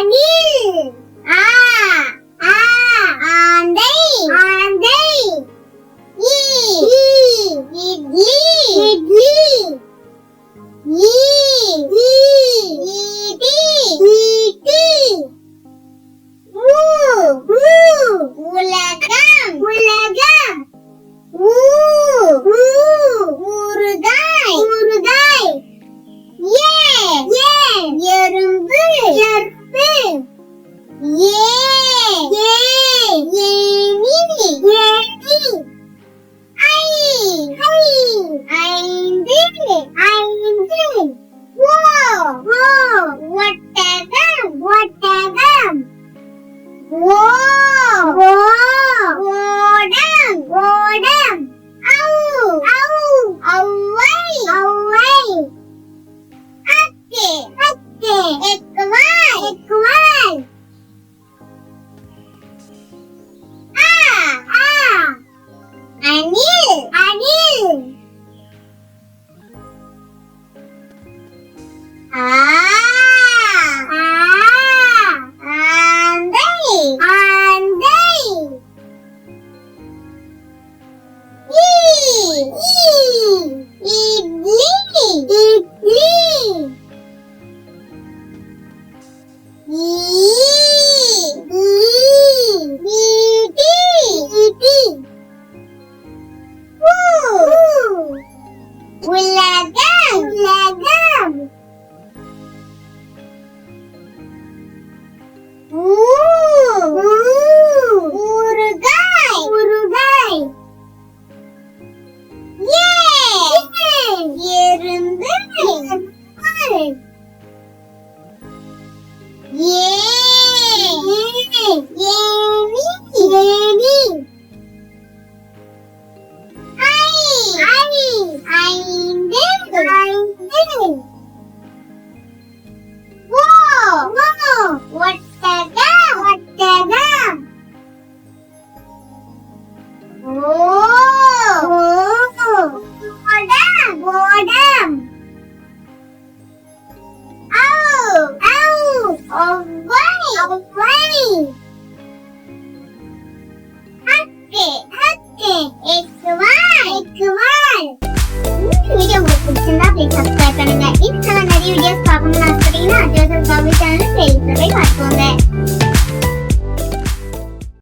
அணில். ஆ ஆ ஆந்தை. ஆந்தை. இ இட்லி. இட்லி. ஈ ஈட்டி. ஈட்டி. ஊ உலகம். உலகம். ஊ ஊறுகாய். ஊறுகாய். ஏ எறும்பு. எறும்பு. ஏ ஏணி. ஏணி. ஐ ஐந்து. ஐந்து. ஓ ஒட்டகம். ஒட்டகம். ஓ ஓடம். ஓடம். ஔவை. ஔவை. அக்கு. அக்கு. எக்குவாய். எக்குவாய். ஆ அணில். அணில். ஆ ஆந்தை. ஆந்தை. இட்லி. இட்லி. ஈட்டி. ஈட்டி. உலகம். உலகம். ஊறுகாய். ஊறுகாய். எறும்பு. ஏணி. ஏணி. ஐந்து. ஐந்து. ஓ ஒட்டகம். ஒட்டகம். ஓடம். ஓடம். ஒவ்வை. ஒவ்வை. அக்கு. அக்கு.